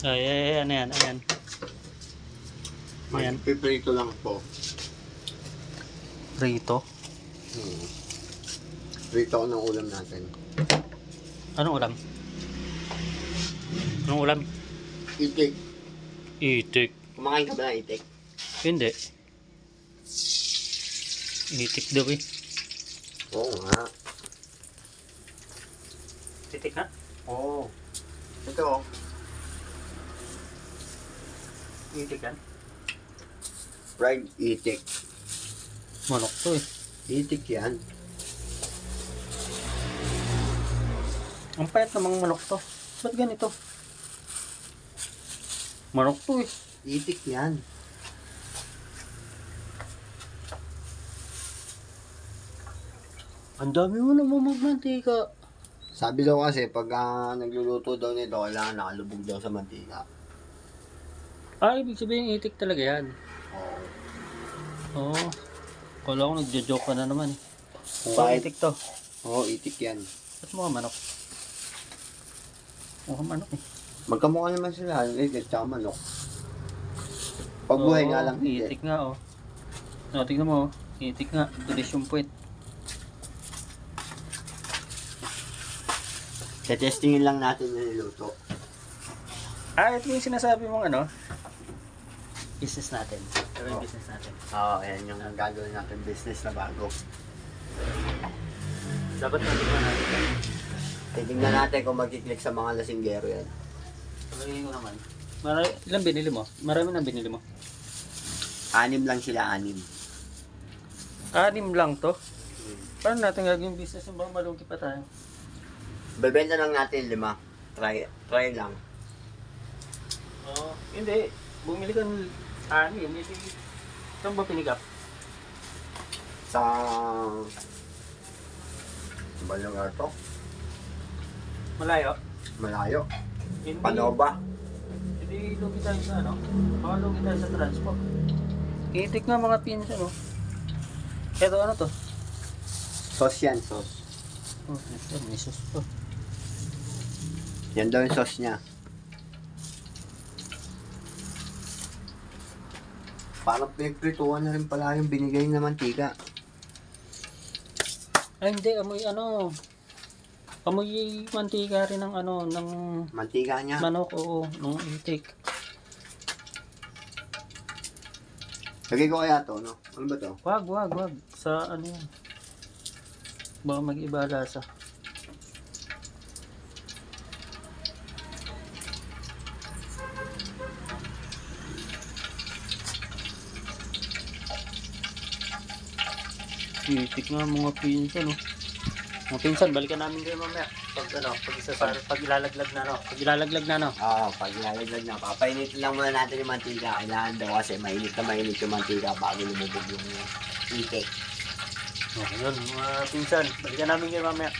Ay, ano yan, ayan. Ayan. Piprito lang po. Rito. Prito ko ng ulam natin. Anong ulam? Anong ulam? Itik. Itik. Kumakain ka ba ng itik? Hindi. Itik daw eh. Oo nga. Itik na? Oo. Ito. Itik yan? Fried itik. Manok to eh. Itik yan. Ang payat namang manok to. Ba't ganito? Manok to eh. Itik yan. Ang dami mo naman magmantika. Sabi daw kasi pag nagluluto daw nito, kailangan nakalubog daw sa mantika. Ah, ibig sabihin itik talaga yan. Oo. Oo. Kala ko nagjo-joke ka na naman. Kung So, bakit? itik to. Oo, itik yan. Ba't mukha manok? Mukha manok eh. Magkamukha naman sila, itik tsaka manok. Pagbuhay Oo, nga lang hindi. itik nga oh. No, tignan mo oh. Itik nga. Tulis yung puwet. Testingin lang natin yung niluto. Ah, ito yung sinasabi mong ano? Business natin. Ito yung business natin. Oo, ayan yung gagawin natin business na bago. Dapat natignan natin yan. Titignan natin kung mag-click sa mga lasinggero yan. Sabihin ko naman. Ilan binili mo? Marami na binili mo? 6 lang sila, 6. 6 lang to? Paano natin gagawin business yung baka malugi pa tayo? Bebenta lang natin 5. Try lang. Oo. Hindi. Bumili ka ng 6. Hindi. Saan ba pinigap? Sa... Ba lugar to? Malayo? Malayo. Hindi. Panova. Hindi lugi tayo sa ano? Baka lugi tayo sa transport. Itik nga mga pinsan oh. Ito ano to? Sauce yan, sauce. Oh, ito. May sauce to. Yan daw yung sauce niya. Parang pinagprituan na rin pala yung binigay na mantika. Ay hindi, amoy ano. Amoy mantika rin ng ano, ng Mantika niya. manok, oo, ng itik. Lagay ko kaya to, no? Ano ba to? Wag. Sa ano yan. Baka mag-iba lasa. Itik nga mga pinsan, no? Mga pinsan, balikan namin kayo mamaya. Pag ilalaglag na, no? Pag ilalaglag na, no? Oo, pag ilalaglag na. Papainitin lang muna natin yung mantika. Kailangan daw kasi mainit yung mantika bago lumubog yung itik. Oh, yun, mga pinsan, balikan namin kayo mamaya.